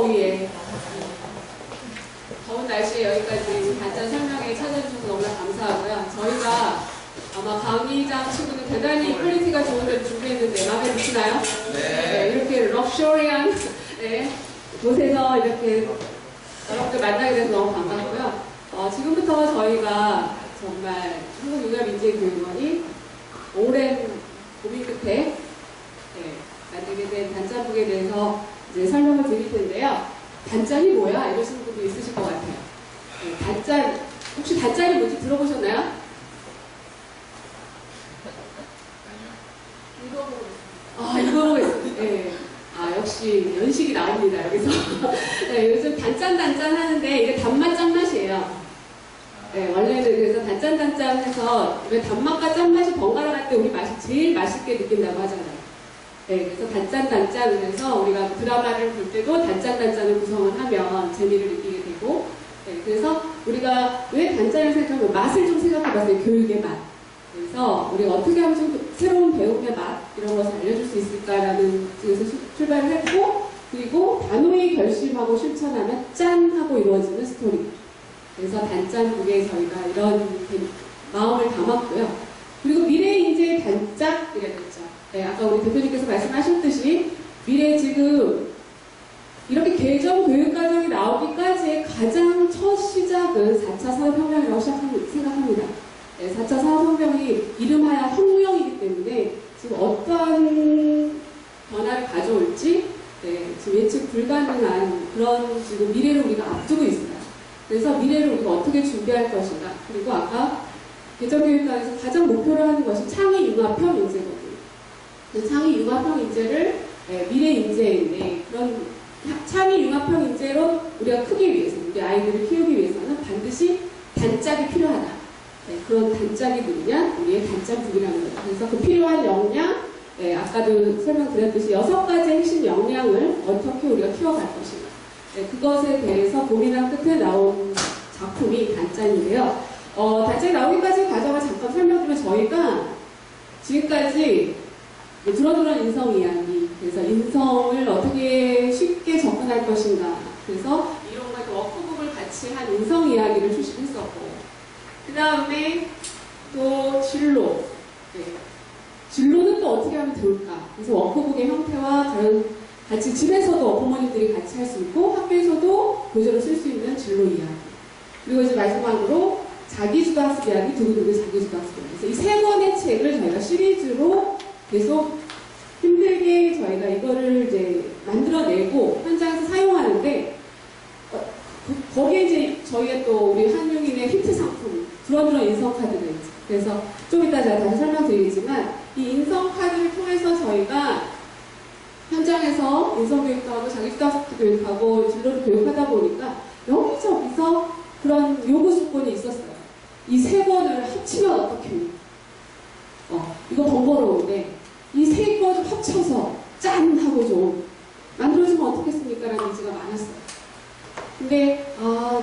무더위에 더운 날씨에 여기까지 단짠 설명회 찾아주셔서 너무나 감사하고요. 저희가 아마 강의장 친구는 대단히 퀄리티가 좋은 데를 준비했는데 마음에 드시나요? 네. 이렇게 럭셔리한 곳에서 이렇게 여러분들 만나게 돼서 너무 반갑고요. 지금부터 저희가 정말 한국융합인재교육원이 오랜 고민 끝에 만들게 된 단짠북에 대해서 이제 설명을 드릴 텐데요. 단짠이 뭐야? 이러시는 분도 있으실 것 같아요. 단짠, 혹시 단짠이 뭔지 들어보셨나요? 이거 보고 있어요. 네. 역시 연식이 나옵니다, 여기서. 네, 요즘 단짠 하는데 이게 단맛 짠맛이에요. 네, 원래는 그래서 단짠 해서 왜 단맛과 짠맛이 번갈아 갈 때 우리 맛이 제일 맛있게 느낀다고 하잖아요. 네, 그래서 단짠 해서 우리가 드라마를 볼 때도 단짠을 구성을 하면 재미를 느끼게 되고, 네, 그래서 우리가 왜 단짠을 생각하면 맛을 좀 생각해봤어요. 교육의 맛. 그래서 우리가 어떻게 하면 좀 새로운 배움의 맛 이런 것을 알려줄 수 있을까라는 쪽에서 출발을 했고, 그리고 단호히 결심하고 실천하면 짠하고 이루어지는 스토리. 그래서 단짠북에 저희가 이런 마음을 담았고요. 그리고 미래의 인재의 단짝이라고 했죠. 네, 아까 우리 대표님께서 말씀하셨듯이 미래 지금 이렇게 개정 교육과정이 나오기까지의 가장 첫 시작은 4차 산업혁명이라고 생각합니다. 네, 4차 산업혁명이 이름하여 혁명이기 때문에 지금 어떤 변화를 가져올지 지금 예측 불가능한 그런 지금 미래를 우리가 앞두고 있어요. 그래서 미래를 우리가 어떻게 준비할 것인가. 그리고 아까 개정교육과에서 가장 목표로 하는 것이 창의융합형 인재거든요. 창의융합형 인재를 미래 인재인데 그런 창의융합형 인재로 우리가 크기 위해서 우리 아이들을 키우기 위해서는 반드시 단짝이 필요하다. 그런 단짝이 누구냐? 우리의 단짝북이라는 거죠. 그래서 그 필요한 역량, 아까도 설명드렸듯이 6가지 핵심 역량을 어떻게 우리가 키워갈 것인가. 그것에 대해서 고민한 끝에 나온 작품이 단짠인데요. 단짠이 나오기까지 과정을 잠깐 설명드리면 저희가 지금까지 들어두는 인성 이야기, 그래서 인성을 어떻게 쉽게 접근할 것인가, 그래서 이론과 또 워크북을 같이 한 인성 이야기를 출시했었고, 그 다음에 또 진로, 진로는 또 어떻게 하면 좋을까, 그래서 워크북의 형태와 다른 같이 집에서도 부모님들이 같이 할 수 있고 학교에서도 교재로 쓸 수 있는 진로 이야기, 그리고 이제 마지막으로 자기주도학습 이야기, 두구두구 자기주도학습 이야기. 그래서 이 3권의 책을 저희가 시리즈로 계속 힘들게 저희가 이거를 이제 만들어내고 현장에서 사용하는데, 거기에 이제 저희의 또 우리 한용인의 히트 상품 두런두런 인성카드가 있죠. 그래서 좀 이따 제가 다시 설명드리겠지만 이 인성카드를 통해서 저희가 현장에서 인성교육도 하고 자기주도학습 교육하고 진로를 교육하다 보니까 여기저기서 그런 요구 조건이 있었어요. 이 3권을 합치면 어떻게 해요? 이거 번거로운데 이 3권 합쳐서 짠 하고 좀 만들어주면 어떻겠습니까? 라는 얘기가 많았어요. 근데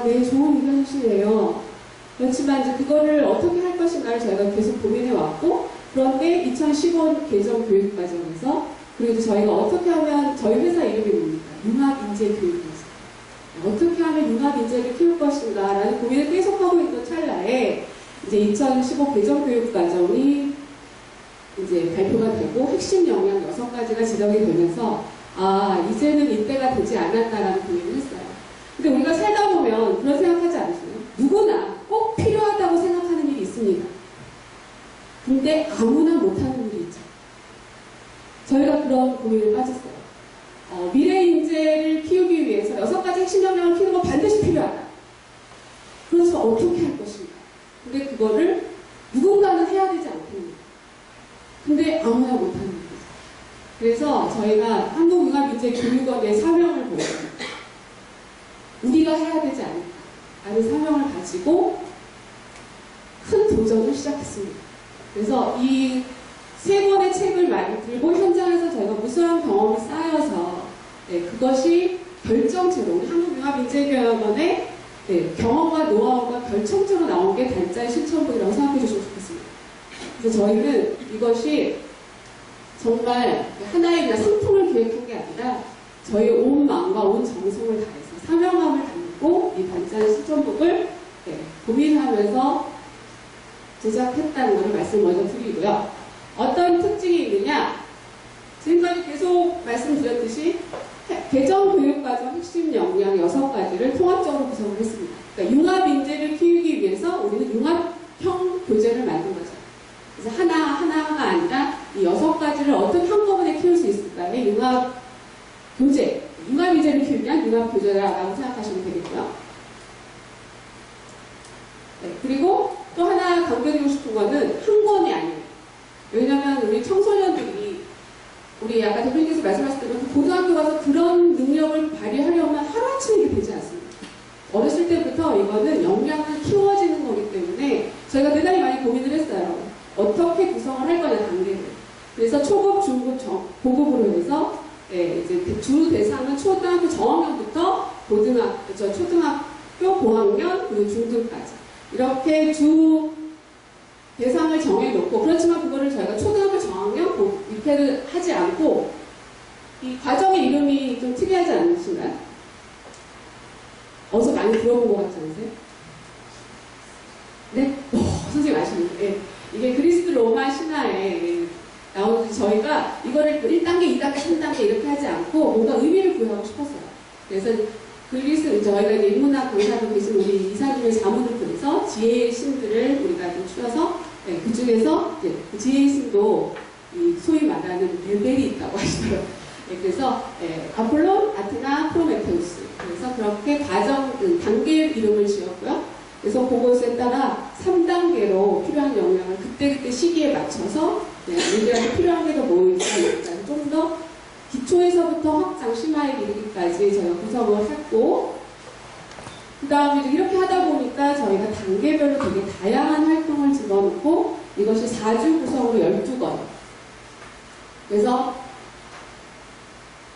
네, 좋은 의견이시네요. 그렇지만 이제 그거를 어떻게 할 것인가를 저희가 계속 고민해 왔고, 그런데 2015 개정 교육과정에서 그리고 저희가 어떻게 하면, 저희 회사 이름이 뭡니까? 융합인재교육이었어요. 어떻게 하면 융합인재를 키울 것인가 라는 고민을 계속하고 있던 찰나에 이제 2015 개정교육과정이 이제 발표가 되고 핵심 역량 6가지가 지정이 되면서 이제는 이때가 되지 않았다라는 고민을 했어요. 근데 우리가 살다 보면 그런 생각하지 않으세요? 누구나 꼭 필요하다고 생각하는 일이 있습니다. 근데 아무나 못하는 일이 있죠. 저희가 그런 고민을 빠졌어요. 미래 인재를 키우기 위해서 6가지 핵심 역량을 키우는 건 반드시 필요하다. 그래서 어떻게 할 것인가. 근데 그거를 누군가는 해야 되지 않겠냐. 근데 아무나 못하는 거죠. 그래서 저희가 한국융합인재교육원의 사명을 보고 우리가 해야 되지 않을까 라는 사명을 가지고 큰 도전을 시작했습니다. 그래서 이 3권의 책을 많이 들고 현장에서 저희가 무수한 경험이 쌓여서 그것이 결정체로 우리 한국융합인재교육원의 경험과 노하우가 결정체로 나온 게 단짠 실천북이라고 생각해 주시면 좋겠습니다. 그래서 저희는 이것이 정말 하나의 그냥 상품을 기획한 게 아니라 저희 온 마음과 온 정성을 다해서 사명감을 담고 이 반찬 수전북을 고민하면서 제작했다는 것을 말씀 먼저 드리고요. 어떤 특징이 있느냐? 지금까지 계속 말씀드렸듯이 개정교육과정 핵심 역량 6가지를 통합적으로 구성을 했습니다. 그러니까 융합인재를 키우기 위해서 우리는 융합형 교재를 만든 거죠. 그래서 하나가 아니라 이 6가지를 어떻게 한꺼번에 키울 수 있을까요? 융합 교재, 융합인재를 키우기 위한 융합교재라고 생각하시면 되겠고요. 네, 그리고 또 하나 강조드리고 싶은 거는 한 권이 아니에요. 왜냐면 우리 청소년들이 우리 아까 대표님께서 말씀하신 대로 고등학교 가서 그런 능력을 발휘하려면 하루아침에 이게 되지 않습니다. 어렸을 때부터 이거는 역량을 키워지는 거기 때문에 저희가 대단히 많이 고민을 했어요. 어떻게 구성을 할 거냐, 단계를. 그래서 초급, 중급, 고급으로 해서 이제 주 대상은 초등학교 저학년부터 초등학교 고학년 그리고 중등까지 이렇게 주 대상을 정해놓고, 그렇지만 그거를 저희가 초등학교 저학년 이렇게를 하지 않고, 이 과정의 이름이 좀 특이하지 않으신가요? 어디서 많이 들어본 것 같지 않으세요? 네? 선생님 아시는데. 네. 이게 그리스 로마 신화에 나오는데 저희가 이거를 1단계, 2단계, 3단계 이렇게 하지 않고 뭔가 의미를 부여하고 싶었어요. 그래서 저희가 이제 인문학 강사로 계신 우리 이사님의 자문을 통해서 지혜의 신들을 우리가 좀 추려서 그 중에서 그 지혜의 신도 소위 말하는 레벨이 있다고 하시더라고요. 그래서 아폴론, 아테나, 프로메테우스. 그래서 그렇게 단계 이름을 지었고요. 그래서 그것에 따라 3단계로 필요한 역량을 그때그때 시기에 맞춰서 우리들한테 필요한 게 더 모이니까 좀 더 기초에서부터 확장, 심화에 이르기까지 저희가 구성을 했고, 그 다음에 이렇게 하다 보니까 저희가 단계별로 되게 다양한 활동을 집어넣고, 이것이 4주 구성으로 12권. 그래서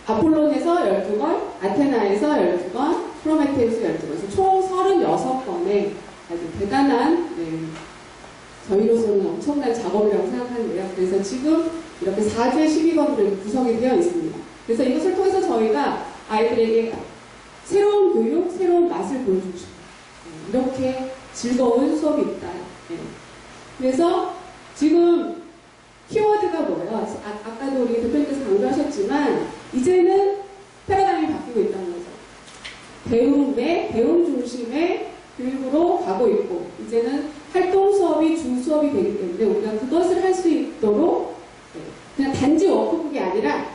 아폴론에서 12권, 아테나에서 12권, 프로메테우스 12권. 그래서 총 36권의 아주 대단한, 저희로서는 엄청난 작업이라고 생각하는데요. 그래서 지금 이렇게 4주의 12권으로 구성이 되어 있습니다. 그래서 이것을 통해서 저희가 아이들에게 새로운 교육, 새로운 맛을 보여주고 싶어요. 이렇게 즐거운 수업이 있다. 그래서 지금 키워드가 뭐예요? 아까도 우리 대표님께서 강조하셨지만 이제는 패러다임이 바뀌고 있다는 거죠. 배움 중심의 교육으로 가고 있고, 이제는 활동 수업이 주 수업이 되기 때문에 우리가 그것을 할 수 있도록 그냥 단지 워크북이 아니라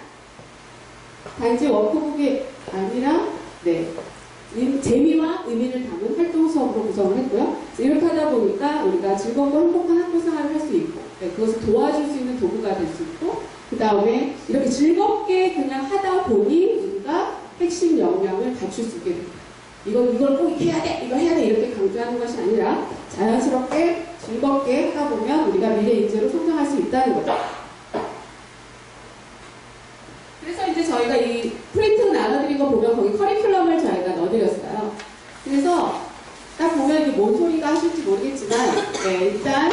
재미와 의미를 담은 활동 수업으로 구성을 했고요. 이렇게 하다 보니까 우리가 즐겁고 행복한 학교 생활을 할 수 있고, 그것을 도와줄 수 있는 도구가 될 수 있고, 그 다음에 이렇게 즐겁게 그냥 하다 보니 우리가 핵심 역량을 갖출 수 있게 됩니다. 이걸 꼭 해야 돼, 이거 해야 돼, 이렇게 강조하는 것이 아니라 자연스럽게 즐겁게 하다 보면 우리가 미래 인재로 성장할 수 있다는 거죠. 그래서 이제 저희가 이 프린트 나눠드린 거 보면 거기 커리큘럼을 저희가 넣어드렸어요. 그래서 딱 보면 이게 뭔 소리가 하실지 모르겠지만, 일단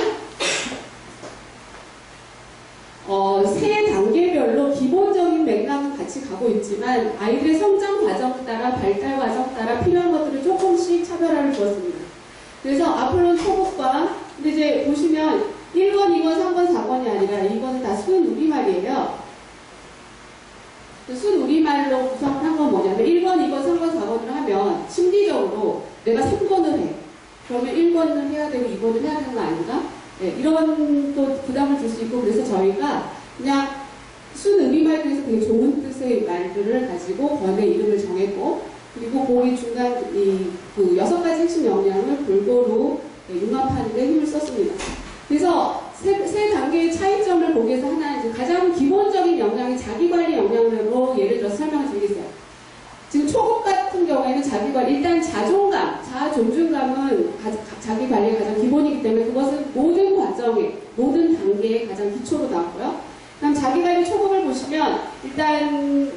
세 단계별로 기본적인 맥락은 같이 가고 있지만 아이들의 성장 과정 따라 발달 과정 따라 필요한 것들을 조금씩 차별화를 주었습니다. 그래서 아폴론 초급과, 근데 이제 보시면 1권, 2권, 3권, 4권이 아니라 이거는 다 순우리말이에요. 순우리말로 구성을 한 건 뭐냐면 1권, 2권, 3권, 4권을 하면 심리적으로 내가 3권을 해. 그러면 1권을 해야 되고 2권을 해야 되는 거 아닌가? 이런 또 부담을 줄 수 있고, 그래서 저희가 그냥 순우리말 중에서 되게 좋은 뜻의 말들을 가지고 권의 이름을 정했고, 그리고 그 중간 그 6가지 핵심 역량을 골고루 융합하는 데 힘을 썼습니다. 그래서 세 단계의 차이점을 보기 위해서 하나, 이제 가장 기본적인 역량이 자기관리 역량으로 예를 들어서 설명을 드리겠어요. 지금 초급 같은 경우에는 자기관리, 일단 자존감, 자존중감은 자기관리의 가장 기본이기 때문에 그것은 모든 과정에, 모든 단계의 가장 기초로 나왔고요. 그다음 자기관리 초급을 보시면 일단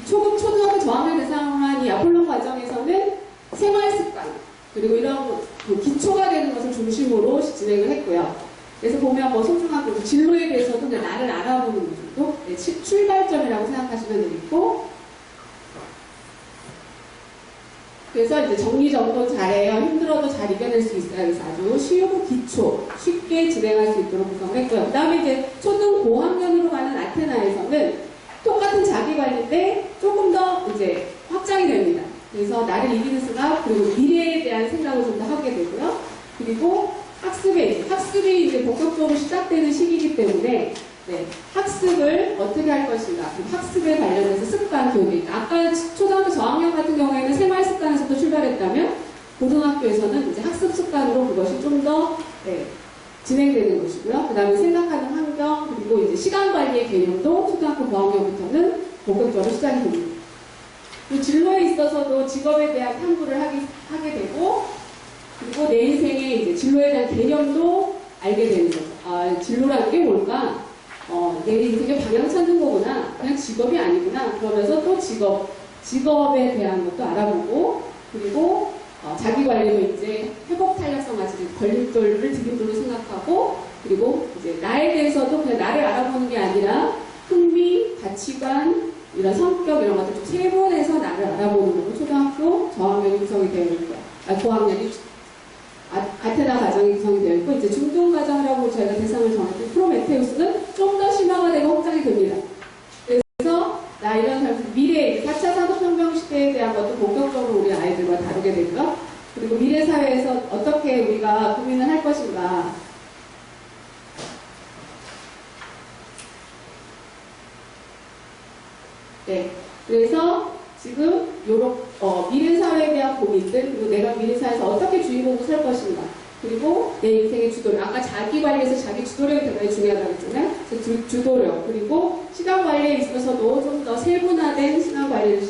초등학교 저학년 대상으로 한 이 아폴론 과정에서는 생활습관, 그리고 이런 기초가 되는 것을 중심으로 진행을 했고요. 그래서 보면 뭐 소중한 진로에 대해서도 나를 알아보는 정도, 출발점이라고 생각하시면 되겠고, 그래서 이제 정리정돈 잘해요. 힘들어도 잘 이겨낼 수 있어요. 그래서 아주 쉬우고 기초, 쉽게 진행할 수 있도록 구성을 했고요. 그 다음에 이제 초등 고학년으로 가는 아테나에서는 똑같은 자기관리인데 조금 더 이제 확장이 됩니다. 그래서 나를 이기는 수가, 그리고 미래에 대한 생각을 좀 더 하게 되고요. 그리고 학습이 이제 본격적으로 시작되는 시기이기 때문에 네, 학습을 어떻게 할 것인가, 학습에 관련해서 습관 교육이, 아까 초등학교 저학년 같은 경우에는 생활 습관에서도 출발했다면 고등학교에서는 이제 학습 습관으로 그것이 좀 더 진행되는 것이고요. 그 다음에 생각하는 환경, 그리고 이제 시간 관리의 개념도 초등학교 고학년부터는 본격적으로 시작이 됩니다. 그 진로에 있어서도 직업에 대한 탐구를 하게 되고, 그리고 내 인생의 이제 진로에 대한 개념도 알게 되는 거죠. 아, 진로라는 게 뭘까? 내 인생의 방향 찾는 거구나. 그냥 직업이 아니구나. 그러면서 또 직업에 대한 것도 알아보고, 그리고 자기 관리도 이제 회복 탄력성 가지고 걸림돌을 디딤돌로 생각하고, 그리고 이제 나에 대해서도 그냥 나를 알아보는 게 아니라 흥미, 가치관, 이런 성격 이런 것들 좀 세분해서 나를 알아보는 거고, 초등학교 저학년이 구성이 되어 있고요. 고학년이 아테나 과정이 구성이 되어 있고, 이제 중등 과정이라고 저희가 대상을 정했던 프로메테우스는 좀 더 심화가 되고 확장이 됩니다. 그래서 나 이런 사람 미래 4차 산업혁명 시대에 대한 것도 본격적으로 우리 아이들과 다루게 되고요. 그리고 미래 사회에서 어떻게 우리가 고민을 할 것인가. 네, 그래서 지금 미래 사회에 대한 고민들, 그리고 내가 미래 사회에서 어떻게 주인공으로 살 것인가, 그리고 내 인생의 주도력, 아까 자기 관리에서 자기 주도력이 굉장히 중요하다고 했잖아요. 주도력, 그리고 시간 관리에 있어서도 좀 더 세분화된 시간 관리를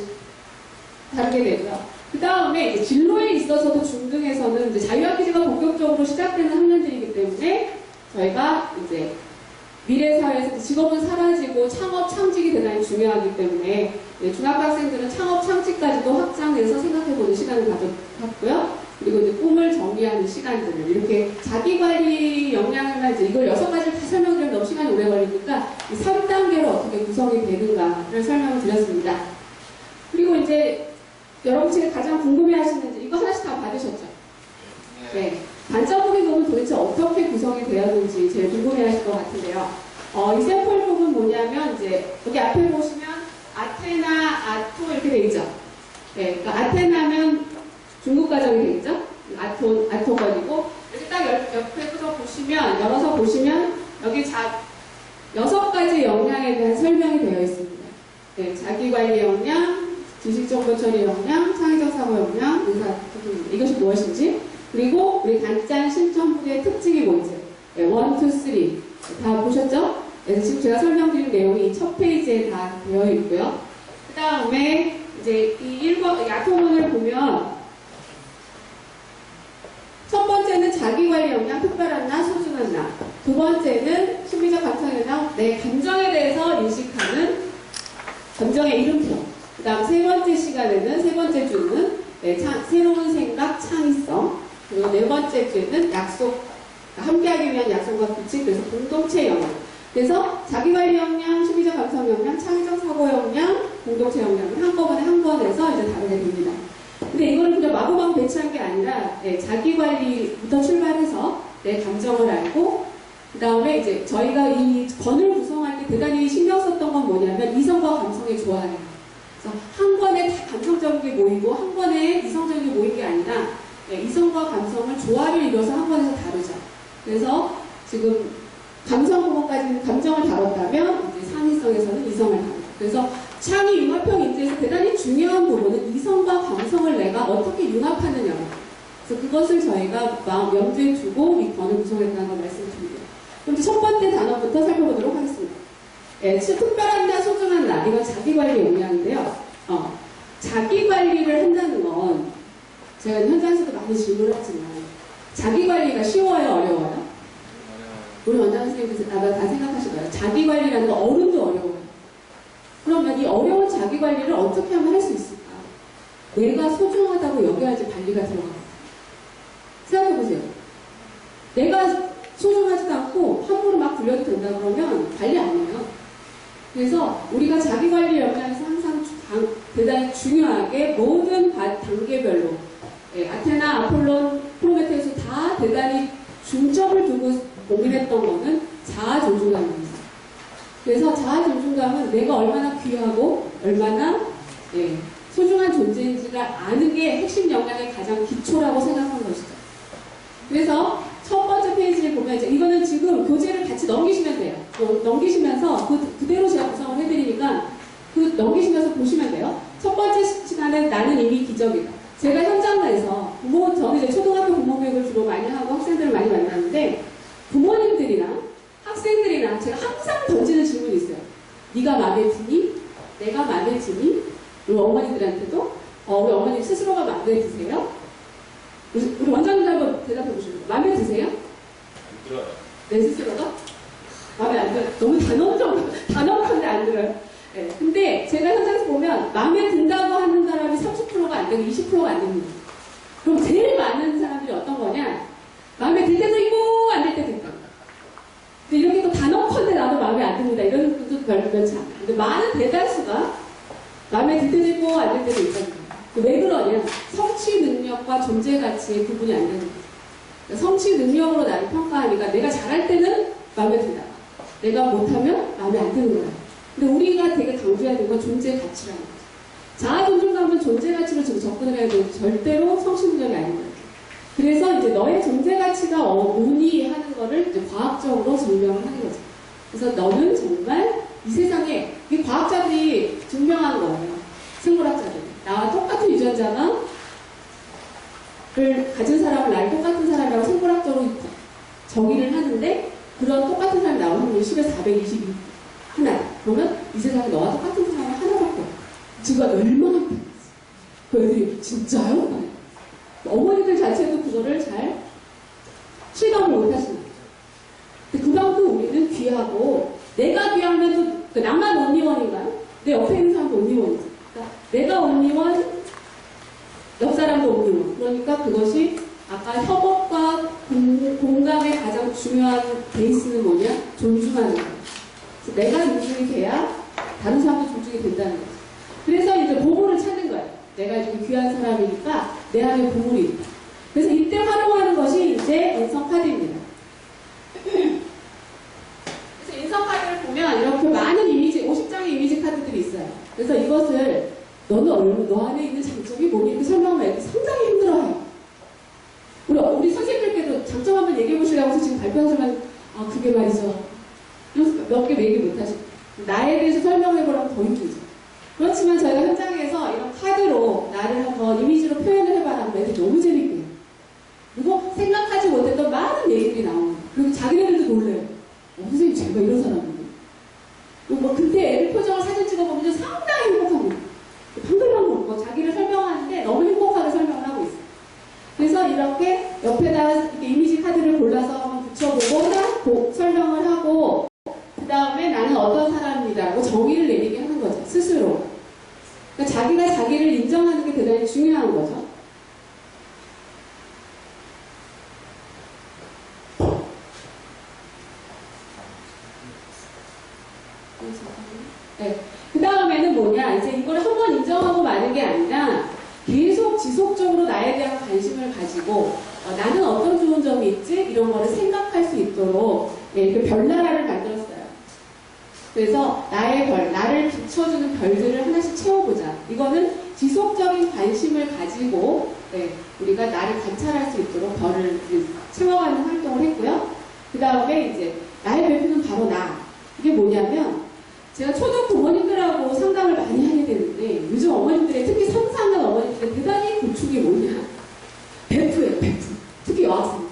다루게 되고요. 그 다음에 이제 진로에 있어서도 중등에서는 이제 자유학기제가 본격적으로 시작되는 학년들이기 때문에 저희가 이제 미래 사회에서 직업은 사라지고 창업, 창직이 대단히 중요하기 때문에 중학생들은 창업, 창직까지도 확장해서 생각해보는 시간을 가졌고요. 그리고 이제 꿈을 정리하는 시간들을 이렇게 자기관리 역량이나 이제 이걸 6가지를 다 설명드리면 너무 시간이 오래 걸리니까 이 3단계로 어떻게 구성이 되는가를 설명을 드렸습니다. 그리고 이제 여러분들이 가장 궁금해하시는지 이거 하나씩 다 받으셨죠? 네. 단자목의 부분 도대체 어떻게 구성이 되었는지 제일 궁금해하실 것 같은데요. 이 샘플 부분 뭐냐면 이제 여기 앞에 보시면 아테나, 아토 이렇게 돼 있죠. 네, 그러니까 아테나면 중국 가정이 돼 있죠. 아토건이고 이렇게 딱 옆에서 보시면 열어서 보시면 여기 6가지 역량에 대한 설명이 되어 있습니다. 네, 자기관리 역량, 지식정보 처리 역량, 창의적 사고 역량, 이것이 무엇인지. 그리고 우리 단짠 신천부의 특징이 뭔지 1, 2, 3 다 보셨죠? 그래서 지금 제가 설명드린 내용이 첫 페이지에 다 되어 있고요. 그 다음에 이제 이 아토문을 보면 첫 번째는 자기관리 역량, 특별한 나, 소중한 나. 두 번째는 심리적 감성 역량, 내 감정에 대해서 인식하는 감정의 이름표. 그 다음 세 번째 시간에는, 세 번째 주는 새로운 생각, 창의성. 그리고 네 번째 주에는 약속, 함께하기 위한 약속과 규칙, 그래서 공동체 역량. 그래서 자기관리 역량, 심리적 감성 역량, 창의적 사고 역량, 공동체 역량을 한꺼번에 한 번에서 이제 다루게 됩니다. 근데 이걸 그냥 마구마구 배치한 게 아니라 자기관리부터 출발해서 내 감정을 알고 그 다음에 이제 저희가 이 권을 구성할 때 대단히 신경 썼던 건 뭐냐면 이성과 감성의 조화예요. 그래서 한 번에 다 감성적인 게 모이고 한 번에 이성적인 게 모인 게 아니라 이성과 감성을 조화를 이뤄서 한 번에서 다루자. 그래서 지금 감성 부분까지는 감정을 다뤘다면 이제 창의성에서는 이성을 다루자. 그래서 창의 융합형 인재에서 대단히 중요한 부분은 이성과 감성을 내가 어떻게 융합하느냐. 그래서 그것을 저희가 염두에 두고 이 권을 구성했다는 걸 말씀드립니다. 그럼 첫 번째 단어부터 살펴보도록 하겠습니다. 특별한 나, 소중한 나. 이건 자기관리 역량인데요. 자기관리를 한다는 건 제가 현장에서도 많이 질문을 하지만 자기관리가 쉬워요? 어려워요? 우리 원장 선생님께서 다 생각하실 거예요. 자기관리라는 건 어른도 어려워요. 그러면 이 어려운 자기관리를 어떻게 하면 할 수 있을까? 내가 소중하다고 여겨야지 관리가 들어가요. 생각해보세요. 내가 소중하지도 않고 함부로 막 굴려도 된다 그러면 관리 안 해요. 그래서 우리가 자기관리 역량에서 항상 나는 대단히 중요하게 모든 단계별로 아테나, 아폴론, 프로메테우스 다 대단히 중점을 두고 고민했던 거는 자아 존중감입니다. 그래서 자아 존중감은 내가 얼마나 귀하고 얼마나 소중한 존재인지를 아는 게 핵심 역량의 가장 기초라고 생각한 것이죠. 그래서 첫 번째 페이지를 보면 이거는 지금 교재를 같이 넘기시면 돼요. 넘기시면서 그대로 제가 구성을 해드리니까 넘기시면서 보시면 돼요. 첫 번째 시간에 나는 이미 기적이다. 제가 현장에서 저는 이제 초등학교 부모교육을 주로 많이 하고 학생들을 많이 만나는데 부모님들이나 학생들이나 제가 항상 던지는 질문이 있어요. 네가 마음에 드니? 내가 마음에 드니? 우리 어머니들한테도 우리 어머니 스스로가 마음에 드세요? 우리 원장님도 한번 대답해 보시죠. 마음에 드세요? 들어요. 내 스스로가? 마음에 안 들어요. 너무 단언컨대 안 들어요. 근데 제가 현장에서 보면 마음에 든다고 하는 사람이 30%가 안 되고 20%가 안 됩니다. 그럼 제일 많은 사람들이 어떤 거냐? 마음에 들 때도 있고 안 들 때도 있고. 근데 이렇게 또 단언컨대 나도 마음에 안 듭니다. 이런 분도 별로 많지 않아요. 근데 많은 대다수가 마음에 들 때도 있고 안 들 때도 있거든요. 왜 그러냐? 성취 능력과 존재 가치의 구분이 안 되는 거예요. 성취 능력으로 나를 평가하니까 내가 잘할 때는 마음에 든다. 내가 못하면 마음에 안 드는 거야. 근데 우리가 되게 강조해야 되는 건 존재 가치라는 거죠. 자아 존중감은 존재 가치로 지금 접근을 해야 되고 절대로 성취 능력이 아닌 거예요. 그래서 이제 너의 존재 가치가 뭐니 하는 거를 이제 과학적으로 증명을 하는 거죠. 그래서 너는 정말 이 세상에 이 과학자들이 증명한 거예요. 생물학자들이. 나와 똑같은 유전자를 가진 사람을 나랑 똑같은 사람이라고 생물학적으로 정의를 하는데 그런 똑같은 사람이 나오는 확률이 10에 422 하나. 그러면 이 세상에 너와 똑같은 사람이 하나밖에 없어. 지구가 얼마나 크겠어. 그 애들이 진짜요? 어머니들 자체도 그거를 잘 실감을 못 하시는 거죠. 근데 그만큼 우리는 귀하고 내가 귀하면 또 나만 온리원인가요? 내 옆에 있는 사람도 온리원이죠. 그러니까 내가 온리원, 옆 사람도 온리원. 그러니까 그것이 아까 협업과 공감의 가장 중요한 베이스는 뭐냐? 존중하는 거예요. 내가 존중이 돼야 다른 사람도 존중이 된다는 거죠. 그래서 이제 보물을 찾는 거예요. 내가 지금 귀한 사람이니까 내 안에 보물이 있다. 그래서 이때 활용하는 것이 이제 인성카드입니다. 그래서 인성카드를 보면 이렇게 많은 이미지, 50장의 이미지 카드들이 있어요. 그래서 이것을 너 안에 있는 장점이 뭐니? 이렇게 설명하면 상당히 힘들어요. 우리 선생님들께도 장점 한번 얘기해 보시려고 해서 지금 발표하시면 그게 말이죠. 몇 개 얘기 못하시고 나에 대해서 설명해보라면 더 힘들죠. 그렇지만 저희가 현장에서 이런 카드로 나를 한번 이미지로 표현을 해봐라 하면 애들이 너무 재밌게 해요. 그리고 생각하지 못했던 많은 얘기들이 나오는 거예요. 그리고 자기네들도 놀래요. 선생님 제가 이런 사람이에요. 그때 애들 표정을 사진 찍어보면 상당히 행복합니다. 방글방글 자기를 설명하는데 너무 행복하게 설명을 하고 있어요. 그래서 이렇게 옆에다가 이렇게 이미지 카드를 골라서 한번 붙여보고 설명을 하고 그 다음에 나는 어떤 사람이다라고 정의를 내리게 하는 거죠. 스스로. 그러니까 자기가 자기를 인정하는 게 대단히 중요한 거죠. 네. 그 다음에는 뭐냐, 이제 이걸 한번 인정하고 마는 게 아니라 계속 지속적으로 나에 대한 관심을 가지고 나는 어떤 좋은 점이 있지? 이런 거를 생각할 수 있도록 이렇게 별나라를 만들었어요. 그래서 나의 별, 나를 비춰주는 별들을 하나씩 채워보자. 이거는 지속적인 관심을 가지고 우리가 나를 관찰할 수 있도록 별을 채워가는 활동을 했고요. 그 다음에 이제 나의 별표는 바로 나. 이게 뭐냐면 제가 초등 부모님들하고 상담을 많이 하게 되는데 요즘 어머님들의 특히 3, 4년 어머님들의 대단히 고충이 뭐냐. 베프예요, 베프. 특히 여학생들.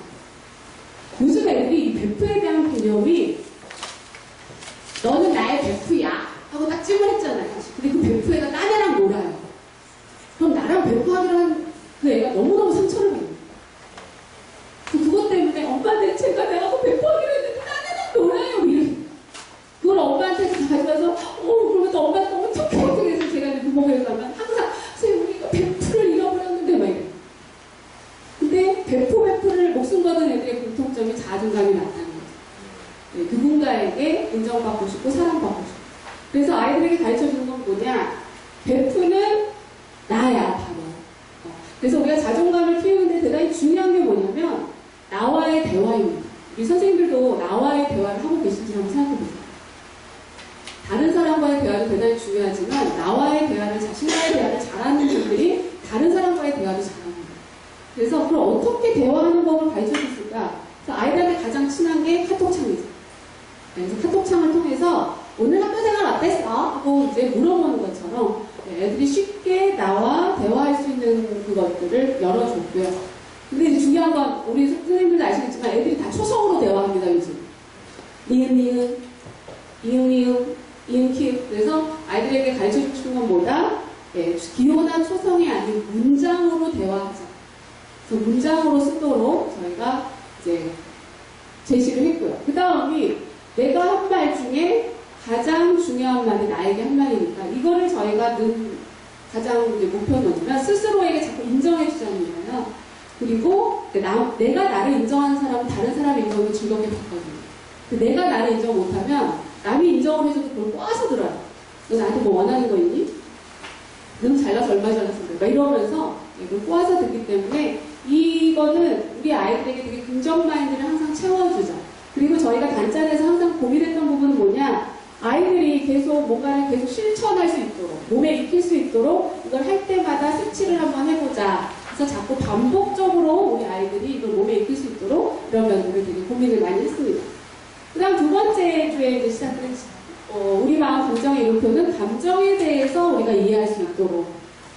요즘 애들이 이 베프에 대한 개념이 너는 나의 베프야 하고 딱 찜을했잖아요. 근데 그 베프애가 딴 애랑 놀아요. 그럼 나랑 베프하기로 한 그 애가 너무너무 상처를 받는 거예요. 그것 때문에 엄마한테 내가 그 베프하기로 했는데 딴 애랑 놀아요. 이래. 그걸 엄마한테 다 가져가서 그러면 또 엄마가 너무 촉촉해서 제가 이제 부모교육 가면 항상 선생님 우리가 베프를 잃어버렸는데 막 이래. 근데 베프를 목숨 거둔 애들의 공통점이 자존감이 낮다는 거죠. 누군가에게 인정받고 싶고 사랑받고 싶고. 그래서 아이들에게 가르쳐주는 건 뭐냐. 베프는 그래서 우리가 자존감을 키우는데 대단히 중요한 게 뭐냐면 나와의 대화입니다. 우리 선생님들도 나와의 대화를 하고 계신지 한번 생각해 보세요. 다른 사람과의 대화도 대단히 중요하지만 나와의 대화를, 자신과의 대화를 잘하는 분들이 다른 사람과의 대화도 잘합니다. 그래서 그럼 어떻게 대화하는 법을 가르쳐 줬을까? 그래서 아이들한테 가장 친한 게 카톡창이죠. 그래서 카톡창을 통해서 오늘 학교 생활 어땠어? 하고 이제 물어보는 것처럼 애들이 쉽게 나와 대화할 수 있는 그것들을 열어줬고요. 근데 이제 중요한 건 우리 선생님들도 아시겠지만 애들이 다 초성으로 대화합니다, 요즘. 니은, 니은, 이응, 이응, 이응, 키읔. 그래서 아이들에게 가르쳐 주는 건 뭐다? 예, 기호나 초성이 아닌 문장으로 대화하자. 그래서 문장으로 쓰도록 저희가 이제 제시를 했고요. 그 다음이 내가 한 말 중에 가장 중요한 말이 나에게 한 말이니까 이거를 저희가 늘 가장 이제 목표는 뭐냐면 스스로에게 자꾸 인정해 주자는 거예요. 그리고 내가 나를 인정하는 사람은 다른 사람의 인정을 즐겁게 받거든요. 내가 나를 인정 못하면 남이 인정을 해줘도 그걸 꼬아서 들어요. 너 나한테 뭐 원하는 거 있니? 너무 잘나서 얼마 잘나서 그래. 막 이러면서 그걸 꼬아서 듣기 때문에 이거는 우리 아이들에게 되게 긍정 마인드를 항상 채워주자. 그리고 저희가 단짠에서 항상 고민했던 부분은 뭐냐? 아이들이 계속 뭔가를 계속 실천할 수 있도록, 몸에 익힐 수 있도록 이걸 할 때마다 색칠을 한번 해보자. 그래서 자꾸 반복적으로 우리 아이들이 이걸 몸에 익힐 수 있도록 이런 면들을 되게 고민을 많이 했습니다. 그 다음 두 번째 주에 이제 시작된 우리 마음 감정의 이름표는 감정에 대해서 우리가 이해할 수 있도록.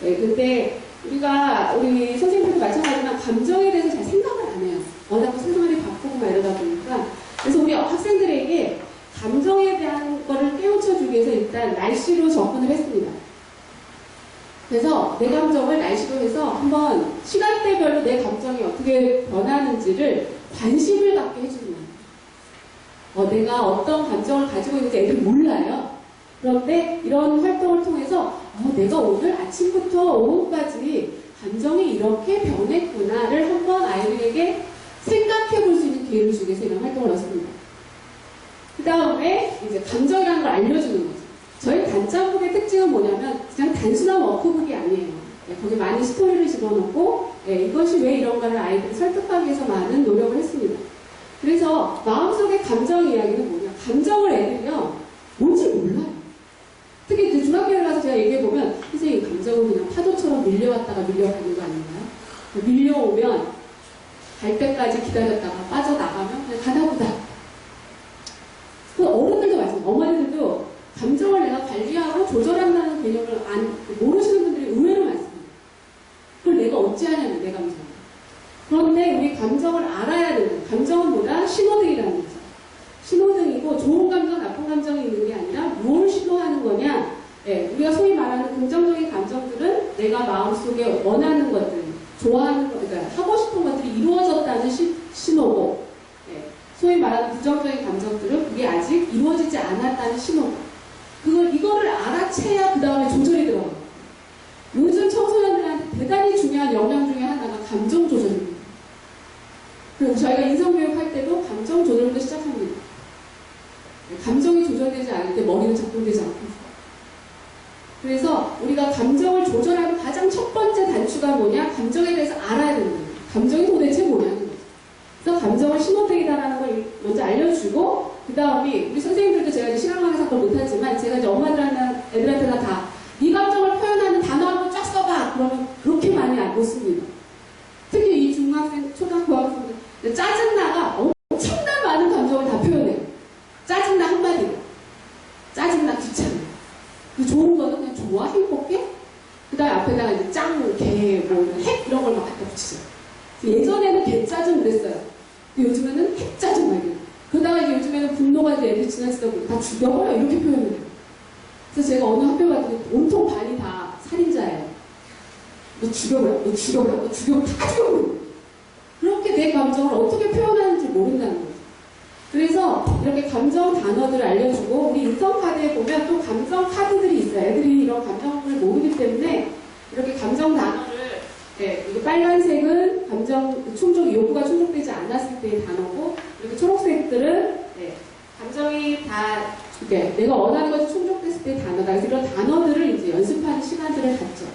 네, 근데 우리 선생님들도 마찬가지지만 감정에 대해서 잘 생각을 안 해요. 워낙 생활이 바쁘고 막 이러다 보니까. 그래서 우리 학생들에게 감정에 대한 거를 깨우쳐주기 위해서 일단 날씨로 접근을 했습니다. 그래서 내 감정을 날씨로 해서 한번 시간대별로 내 감정이 어떻게 변하는지를 관심을 갖게 해줍니다. 내가 어떤 감정을 가지고 있는지 애들이 몰라요. 그런데 이런 활동을 통해서 내가 오늘 아침부터 오후까지 감정이 이렇게 변했구나를 한번 아이들에게 생각해 볼 수 있는 기회를 주기 위해서 이런 활동을 넣습니다. 그 다음에 이제 감정이라는 걸 알려주는 거죠. 저희 단짠북의 특징은 뭐냐면 그냥 단순한 워크북이 아니에요. 거기 많이 스토리를 집어넣고 이것이 왜 이런가를 아이들을 설득하기 위해서 많은 노력을 했습니다. 그래서 마음속의 감정 이야기는 뭐냐? 감정을 애들이요 뭔지 몰라요. 특히 그 중학교에 가서 제가 얘기해보면 선생님 감정은 그냥 파도처럼 밀려왔다가 밀려가는 거 아닌가요? 밀려오면 갈 때까지 기다렸다가 빠져나가면 그냥 가나보다. 그 어른들도 마찬가지예요. 어머니들도 감정을 내가 관리하고 조절한다는 개념을 모르시는 분들이 의외로 많습니다. 그걸 내가 어찌하냐면 내 감정. 그런데 우리 감정을 알아야 되는 감정은 뭐다? 신호등이라는 거죠. 신호등이고 좋은 감정, 나쁜 감정이 있는 게 아니라 뭘 신호하는 거냐? 우리가 소위 말하는 긍정적인 감정들은 내가 마음속에 원하는 것들, 좋아하는 것, 그러니까 하고 싶은 것들이 이루어졌다는 신호고, 소위 말하는 부정적인 감정들은 그게 아직 이루어지지 않았다는 신호고, 이거를 알아채야 그 다음에 조절이 들어가요. 요즘 청소년들한테 대단히 중요한 역량 중에 하나가 감정 조절입니다. 그리고 저희가 인성교육 할 때도 감정 조절부터 시작합니다. 감정이 조절되지 않을 때 머리는 작동되지 않고 있어요. 그래서 우리가 감정을 조절하는 가장 첫 번째 단추가 뭐냐? 감정에 대해서 알아야 되는 거예요. 감정이 도대체 뭐냐는 거죠. 그래서 감정을 신호등이다라는 걸 먼저 알려주고, 그 다음에 우리 선생님들도 제가 이제 시간 관계상 그걸 못하지만 제가 이제 엄마들한테, 애들한테나 다 네 감정을 표현하는 단어 한번 쫙 써봐! 그러면 그렇게 많이 못 씁니다. 특히 이 중학생, 초등학교 학생들 짜증나가 엄청난 많은 감정을 다 표현해요. 짜증나 한마디로. 짜증나, 귀찮아. 그 좋은 거는 그냥 좋아, 행복해? 그 다음에 앞에다가 이제 짱, 개, 핵 이런 걸 막 갖다 붙이죠. 예전에는 개짜증 그랬어요. 근데 요즘에는 핵짜증 말이에요. 그러다가 이제 요즘에는 분노가 이제 애들 지나치다 보니 다 죽여버려 이렇게 표현을 해요. 그래서 제가 어느 학교 갔더니 온통 반이 다 살인자예요. 너 죽여버려, 너 죽여버려, 너 죽여버려, 다 죽여버려. 그렇게 내 감정을 어떻게 표현하는지 모른다는 거죠. 그래서 이렇게 감정 단어들을 알려주고, 우리 인성카드에 보면 또 감정 카드들이 있어요. 애들이 이런 감정을 모르기 때문에 이렇게 감정 단어를, 이게 빨간색은 감정 요구가 충족되지 않았을 때의 단어고, 이렇게 초록색들은 감정이 다 내가 원하는 것이 충족됐을 때의 단어다. 그래서 이런 단어들을 이제 연습하는 시간들을 갖죠.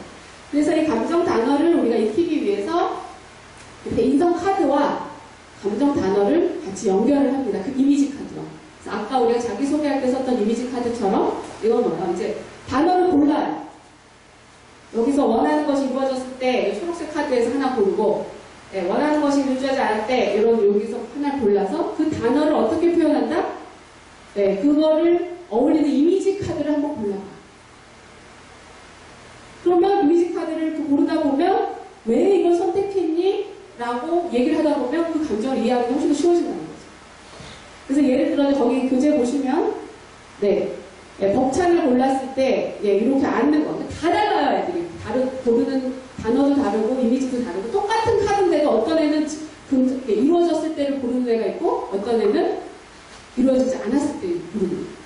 그래서 이 감정 단어를 우리가 익히기 위해서 이렇게 인성 카드와 감정 단어를 같이 연결을 합니다. 그 이미지 카드와. 그래서 아까 우리가 자기소개할 때 썼던 이미지 카드처럼 이건 뭐야? 이제 단어를 골라요. 여기서 원하는 것이 이루어졌을 때 초록색 카드에서 하나 고르고 원하는 것이 이루어지지 않을 때 이런 여기서 하나 골라서 그 단어를 어떻게 표현한다? 그거를 어울리는 이미지 카드를 한번 골라봐. 그러면 이미지 카드를 고르다 보면 왜 이걸 선택했니? 라고 얘기를 하다 보면 그 감정을 이해하기가 훨씬 더 쉬워진다는 거죠. 그래서 예를 들어 거기 교재 보시면 벅찬을 골랐을 때 이렇게 앉는 거. 다 달라요, 애들이. 고르는 단어도 다르고 이미지도 다르고 똑같은 카드인데도 어떤 애는 이루어졌을 때를 고르는 애가 있고 어떤 애는 이루어지지 않았을 때 고르는 애가 있고.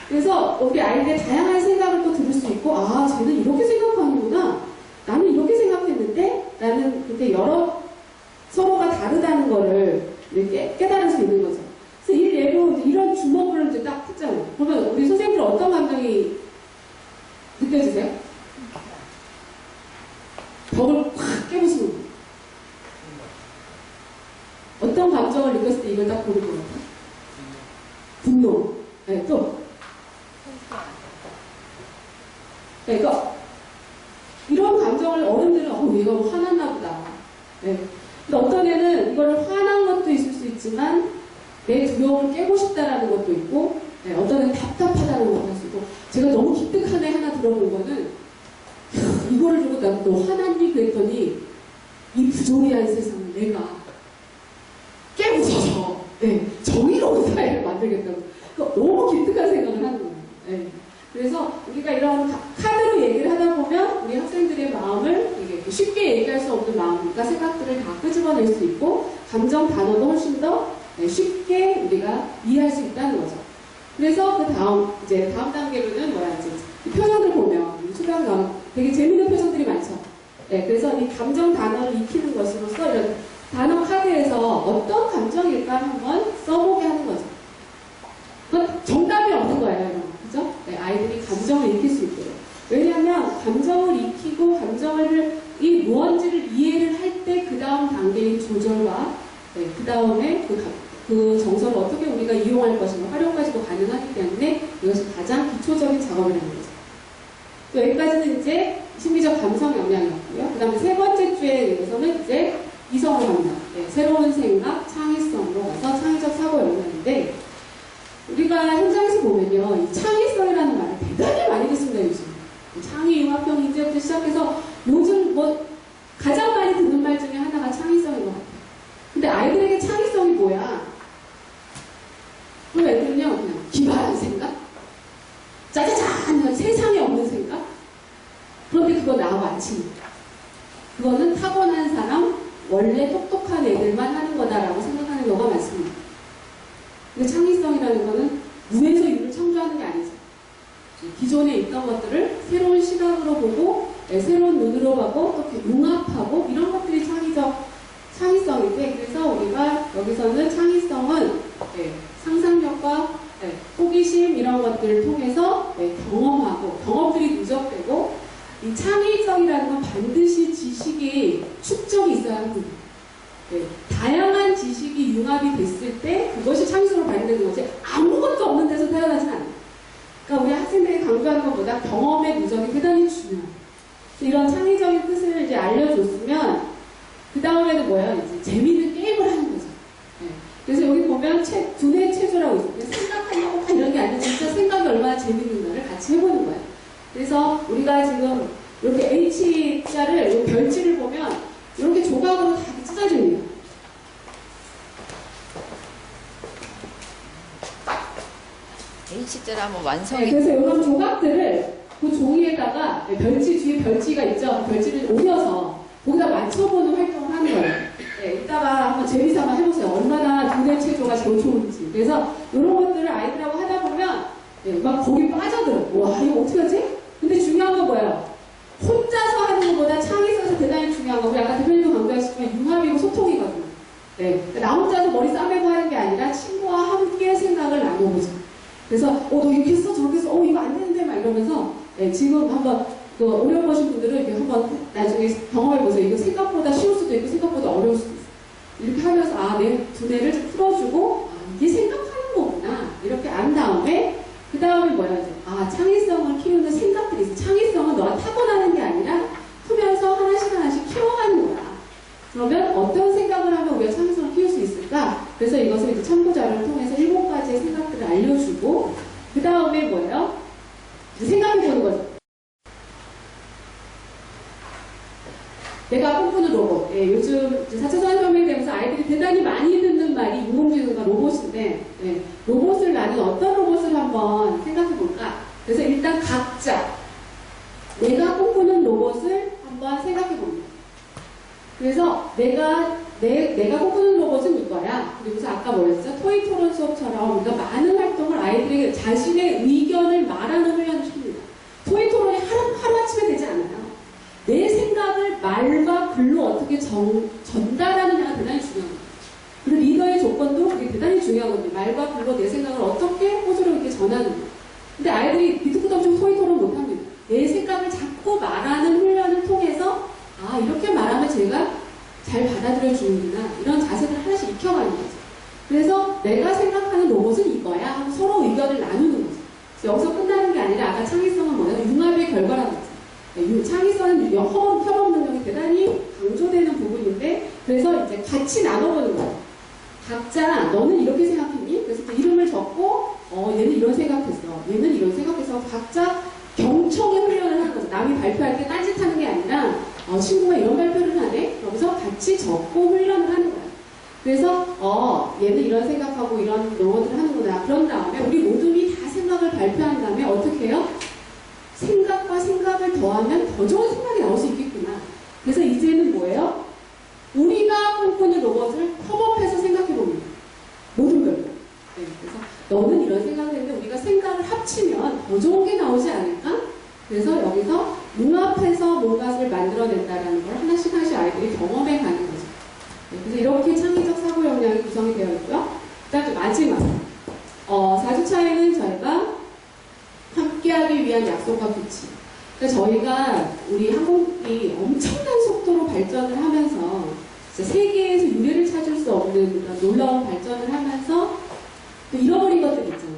그래서 우리 아이들의 다양한 생각을 또 들을 수 있고 아, 쟤는 이렇게 생각하는구나. 나는 이렇게 생각했는데 나는 그때 서로가 다르다는 거를 이렇게 깨달을 수 있는 거죠. 그래서 이 예로 이런 주먹을 이제 딱 했잖아요. 그러면 우리 선생님들 어떤 감정이 느껴지세요? 벽을 확 깨부수는 거예요. 어떤 감정을 느꼈을 때 이걸 딱 고를 것 같아요? 분노. 또. 그러니까 이런 감정을 어른들은 얘가 화났나 보다. 근데 어떤 애는 이걸 화난 것도 있을 수 있지만 내 두려움을 깨고 싶다라는 것도 있고 어떤 애는 답답하다는 것도 할 수 있고 제가 너무 기특한 애 하나 들어본 거는 이거를 주고 너 화났니? 그랬더니 이 부조리한 세상을 내가 깨부숴서 정의로운 사회를 만들겠다고 너무 기특한 생각을 하는 거예요. 그래서 우리가 이런 카드로 얘기를 하다 보면 우리 학생들의 마음을 쉽게 얘기할 수 없는 마음과 생각들을 다 끄집어낼 수 있고 감정 단어도 훨씬 더 쉽게 우리가 이해할 수 있다는 거죠. 그래서 그 다음 단계로는 이 표정들 보면 초등 가면 되게 재밌는 표정들이 많죠. 그래서 이 감정 단어를 익히는 것으로서 이런 단어 카드에서 어떤 감정일까 한번 써보게 하는 거죠. 정답이 없는 거예요. 그죠? 아이들이 감정을 익힐 수 있도록. 왜냐하면 감정을 익히고 감정을 무언지를 이해를 할 때 그 다음 단계인 조절과 그 다음에 그 정서를 어떻게 우리가 이용할 것인가 활용까지도 가능하기 때문에 이것이 가장 기초적인 작업이라는 거죠. 또 여기까지는 이제 심리적 감성 영향이었고요. 그 다음에 세 번째 주에서는 이제 이성을 합니다. 새로운 생각, 창의성으로 가서 창의적 사고 영향인데 우리가 현장에서 보면요, 이 창의성이라는 말을 대단히 많이 듣습니다, 요즘. 창의융합형 인재부터 시작해서 요즘 가장 많이 듣는 말 중에 하나가 창의성인 것 같아요. 근데 아이들에게 창의성이 뭐야? 그럼 애들은요, 그냥 기발한 생각? 짜자잔! 세상에 없는 생각? 그런데 그거 나하고 안 친다. 그거는 타고난 사람, 원래 똑똑한 애들만 하는 거다라고 생각하는 경우가 많습니다. 근데 창의성이라는 거는 무에서 유를 창조하는 게 아니죠. 기존에 있던 것들을 새로운 시각으로 보고, 새로운 눈으로 보고, 또 융합하고, 이런 것들이 창의성인데, 그래서 우리가 여기서는 창의성은 상상력과 호기심 이런 것들을 통해서 경험하고, 경험들이 누적되고, 이 창의성이라는 건 반드시 지식이 축적이 있어야 합니다. 다양한 지식이 융합이 됐을 때 그것이 창의성으로 발현되는 거지 아무것도 없는 데서 태어나진 않아요. 그러니까 우리 학생들이 강조하는 것보다 경험의 누적이 대단히 중요해요. 이런 창의적인 뜻을 이제 알려줬으면 그 다음에는 이제 재미있는 게임을 하는 거죠. 그래서 여기 보면 두뇌 체조라고 있어요. 생각하려고 이런 게 아니라 진짜 생각이 얼마나 재밌는가를 같이 해보는 거예요. 그래서 우리가 지금 이렇게 H자를 별지를 보면 이렇게 조각으로 다 찢어집니다. H자를 한번 완성해. 그래서 이런 조각들을 그 종이에다가 별지 뒤에 별지가 있죠. 별지를 옮겨서 거기다 맞춰보는 활동을 하는 거예요. 이따가 한번 재미삼아 해보세요. 얼마나 두뇌 체조가 제일 좋은지. 그래서 이런 것들을 아이들하고 하다 보면 막 거기 빠져들어. 와, 이거 어떻게 하지? 근데 중요한 건 뭐예요? 혼자서 하는 것보다 창의성에서 대단히 중요한 거고, 약간 대표님도 강조하시지만 융합이고 소통이거든요. 나 혼자서 머리 싸매고 하는 게 아니라 친구와 함께 생각을 나눠보죠. 그래서 너 이렇게 했어? 저렇게 했어? 이거 안 되는데? 막 이러면서 지금 한번 그 어려워하신 분들은 이렇게 한번 나중에 경험해보세요. 이거 생각보다 쉬울 수도 있고 생각보다 어려울 수도 있어요. 이렇게 하면서 내 두뇌를 좀 풀어주고 이게 생각하는 거구나 이렇게 안 다음에 그 다음에 뭐야? 창의성을 키우는 생각들이 있어. 창의성은 너가 타고나는 게 아니라 크면서 하나씩 하나씩 키워가는 거야. 그러면 어떤 생각을 하면 우리가 창의성을 키울 수 있을까? 그래서 이것을 이제 참고자료를 통해서 7가지의 생각들을 알려주고 그 다음에 뭐예요? 생각해보는 거죠. 내가 꿈꾸는 로봇. 요즘 4차 산업혁명이 되면서 아이들이 대단히 많이 듣는 말이 인공지능과 로봇인데 로봇을 나는 어떤 로봇을 한번 생각해볼까? 그래서 일단 각자 내가 꿈꾸는 로봇을 한번 생각해봅니다. 그래서 내가 꿈꾸는 로봇은 이거야. 그리고서 아까 뭐였죠? 토익 토론 수업처럼 우리가 많은 활동을 아이들에게 자신의 의견을 말하는 훈련을 시킵니다. 토익 토론이 하루아침에 되지 않아요. 내 생각을 말과 글로 어떻게 전달하느냐가 대단히 중요합니다. 그리고 리더의 조건도 그게 대단히 중요하거든요. 말과 글로 내 생각을 어떻게 호소력있게 전하느냐. 근데 아이들이 밑도 끝도 없이 토익 토론 못합니다. 내 생각을 자꾸 말하는 훈련을 통해서 이렇게 말하면 제가 잘 받아들여주는구나. 이런 자세를 하나씩 익혀가는 거죠. 그래서 내가 생각하는 로봇은 이거야 하고 서로 의견을 나누는 거죠. 그래서 여기서 끝나는 게 아니라 아까 창의성은 뭐냐면 융합의 결과라는 거죠. 창의성은 협업 능력이 대단히 강조되는 부분인데 그래서 이제 같이 나눠보는 거예요. 각자 너는 이렇게 생각했니? 그래서 또 이름을 적고 얘는 이런 생각했어. 얘는 이런 생각해서 각자 경청의 훈련을 하는 거죠. 남이 발표할 때 딴짓하는 게 아니라 친구가 이런 발표를 하네? 그러면서 같이 적고 훈련을 하는 거예요. 그래서 얘는 이런 생각하고 이런 용어들을 하는구나. 그런 다음에 우리 모두이 다 생각을 발표한 다음에 어떻게 해요? 생각과 생각을 더하면 더 좋은 생각이 나올 수 있겠구나. 그래서 이제는 뭐예요? 우리가 꿈꾸는 로봇을 협업해서 생각해봅니다. 모든 걸. 그래서 너는 이런 생각을 했는데 우리가 생각을 합치면 더 좋은 게 나오지 않을까? 그래서 여기서 융합해서 뭔가를 만들어낸다는 걸 하나씩 아이들이 경험해 가는 거죠. 그래서 이렇게 창의적 사고 역량이 구성이 되어 있고요. 그다음에 마지막 4주차에는 저희가 함께하기 위한 약속과 규칙. 그러니까 저희가 우리 한국이 엄청난 속도로 발전을 하면서 세계에서 유례를 찾을 수 없는 그런 놀라운 발전을 하면서 또 잃어버린 것들이 있잖아요.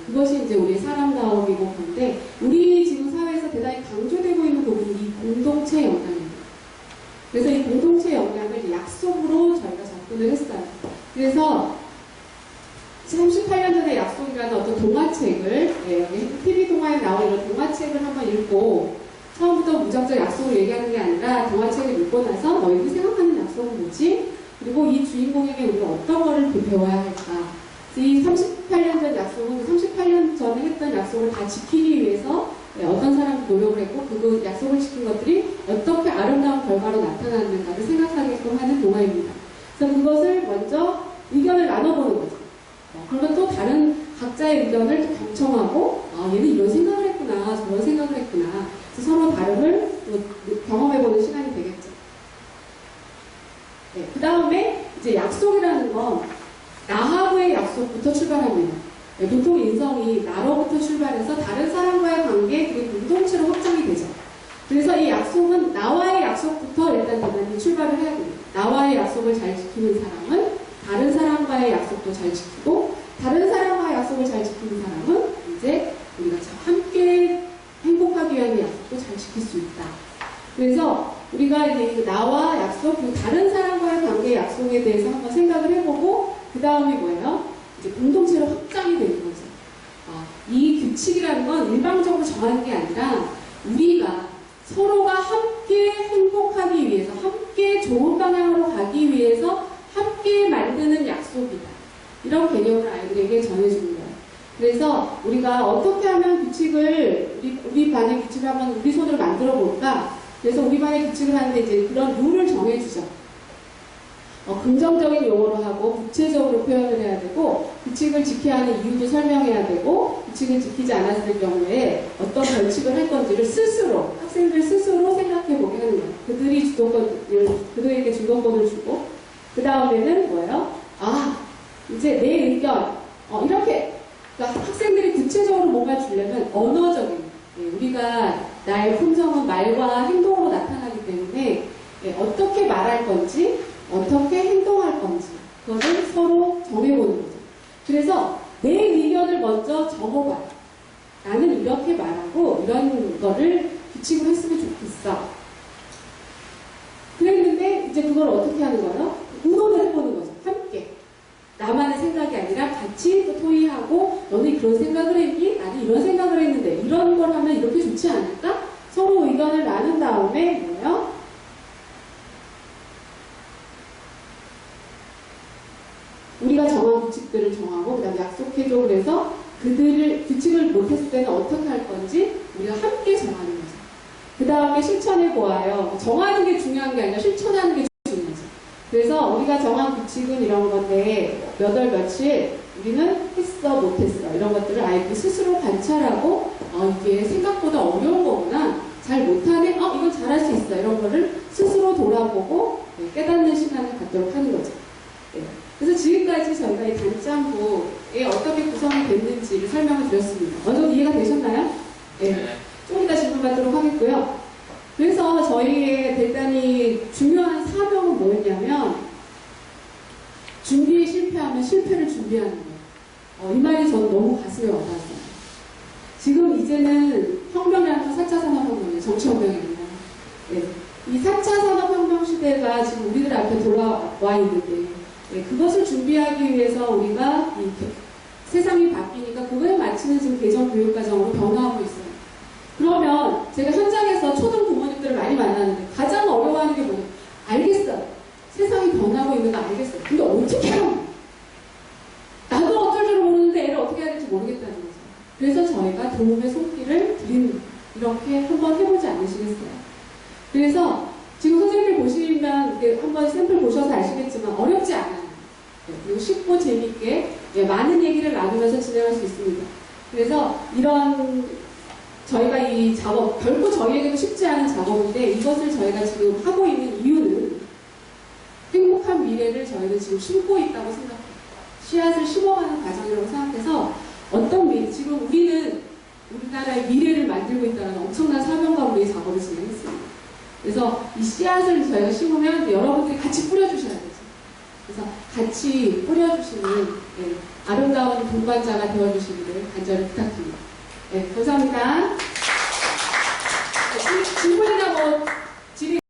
그것이 이제 우리의 사람다움이고 그런데 우리 지금 사회에서 대단히 강조되고 있는 부분이 이 공동체 역량입니다. 그래서 이 공동체 역량을 이제 약속으로 저희가 접근을 했어요. 그래서 38년 전에 약속이라는 어떤 동화책을 여기 TV 동화에 나온 이런 동화책을 한번 읽고 처음부터 무작정 약속을 얘기하는 게 아니라 동화책을 읽고 나서 너희들이 생각하는 약속은 뭐지? 그리고 이 주인공에게 우리가 어떤 거를 배워야 할까? 이 38년 전 약속은 38년 전에 했던 약속을 다 지키기 위해서 어떤 사람이 노력을 했고 그 약속을 지킨 것들이 어떻게 아름다운 결과로 나타났는가를 생각하게끔 하는 동화입니다. 그래서 그것을 먼저 의견을 나눠보는 거죠. 그러면 또 다른 각자의 의견을 또 경청하고 얘는 이런 생각을 했구나 저런 생각을 했구나 그래서 서로 다름을 경험해보는 시간이 되겠죠. 그 다음에 이제 약속이라는 건 나하고의 약속부터 출발합니다. 보통 인성이 나로부터 출발해서 다른 사람과의 관계 그리고 공동체로 확장이 되죠. 그래서 이 약속은 나와의 약속부터 일단 대단히 출발을 해야 됩니다. 나와의 약속을 잘 지키는 사람은 다른 사람과의 약속도 잘 지키고 다른 사람과의 약속을 잘 지키는 사람은 이제 우리가 함께 행복하기 위한 약속도 잘 지킬 수 있다. 그래서 우리가 이제 나와 약속 그리고 다른 사람과의 관계의 약속에 대해서 한번 생각을 해보고 그 다음에 뭐예요? 이제 공동체로 확장이 되는 거죠. 이 규칙이라는 건 일방적으로 정하는 게 아니라 우리가 서로가 함께 행복하기 위해서 함께 좋은 방향으로 가기 위해서 함께 만드는 약속이다. 이런 개념을 아이들에게 전해주는 거예요. 그래서 우리가 어떻게 하면 규칙을 우리 반의 규칙을 한번 우리 손으로 만들어 볼까? 그래서 우리 반의 규칙을 하는데 이제 그런 룰을 정해주죠. 긍정적인 용어로 하고 구체적으로 표현을 해야 되고 규칙을 지켜야 하는 이유도 설명해야 되고 규칙을 지키지 않았을 경우에 어떤 벌칙을 할 건지를 스스로 학생들 스스로 생각해보게 하는 거예요. 그들에게 주도권을 주고 그 다음에는 뭐예요? 이제 내 의견 이렇게 그러니까 학생들이 구체적으로 뭔가 주려면 언어적인 우리가 나의 품성은 말과 행동으로 나타나기 때문에 어떻게 말할 건지, 어떻게 행동할 건지 그것을 서로 정해보는 거죠. 그래서 내 의견을 먼저 적어봐. 나는 이렇게 말하고 이런 거를 규칙으로 했으면 좋겠어. 그랬는데 이제 그걸 어떻게 하는 거예요? 의논을 해보는 거죠. 함께. 나만의 생각이 아니라 같이 또 토의하고 너는 그런 생각을 했니? 나는 이런 생각을 했는데 이런 걸 하면 이렇게 좋지 않을까? 서로 의견을 나눈 다음에 뭐예요? 우리가 정한 규칙들을 정하고 그 다음에 약속해줘. 그래서 그들을 규칙을 못했을 때는 어떻게 할 건지 우리가 함께 정하는 거죠. 그 다음에 실천해 보아요. 정하는 게 중요한 게 아니라 실천하는 게 중요하죠. 그래서 우리가 정한 규칙은 이런 건데 몇 월 며칠 우리는 했어 못했어 이런 것들을 아이들 스스로 관찰하고 이게 생각보다 어려운 거구나. 잘 못하네? 이건 잘할 수 있어. 이런 거를 스스로 돌아보고 깨닫는 시간을 갖도록 하는 거죠. 그래서 지금까지 저희가 이 단짠부에 어떻게 구성이 됐는지를 설명을 드렸습니다. 어느 정도 이해가 되셨나요? 네. 좀 이따 질문 받도록 하겠고요. 그래서 저희의 대단히 중요한 사명은 뭐였냐면 준비에 실패하면 실패를 준비하는 거예요. 이 말이 저는 너무 가슴에 와닿았어요. 지금 이제는 혁명이라는 건 4차 산업혁명이에요. 정치혁명이 아니라. 네. 이 4차 산업혁명 시대가 지금 우리들 앞에 돌아와 있는데 그것을 준비하기 위해서 우리가 세상이 바뀌니까 그거에 맞추는 지금 개정 교육과정으로 변화하고 있어요. 그러면 제가 현장에서 초등 부모님들을 많이 만나는데 가장 어려워하는 게 뭐예요? 알겠어요. 세상이 변하고 있는 거 알겠어요. 근데 어떻게 하면? 나도 어떨 줄 모르는데 애를 어떻게 해야 될지 모르겠다는 거죠. 그래서 저희가 도움의 손길을 드립니다. 이렇게 한번 해보지 않으시겠어요? 그래서 지금 선생님들 보시면 한번 샘플 보셔서 아시겠지만 어렵지 않아요. 그리고 쉽고 재밌게 많은 얘기를 나누면서 진행할 수 있습니다. 그래서 이런 저희가 이 작업, 결코 저희에게도 쉽지 않은 작업인데 이것을 저희가 지금 하고 있는 이유는 행복한 미래를 저희는 지금 심고 있다고 생각해요. 씨앗을 심어가는 과정이라고 생각해서 어떤 미래, 지금 우리는 우리나라의 미래를 만들고 있다는 엄청난 사명감으로 이 작업을 진행했습니다. 그래서 이 씨앗을 저희가 심으면 여러분들이 같이 뿌려주셔야 되죠. 그래서 같이 뿌려주시는 아름다운 동반자가 되어주시기를 간절히 부탁드립니다. 감사합니다.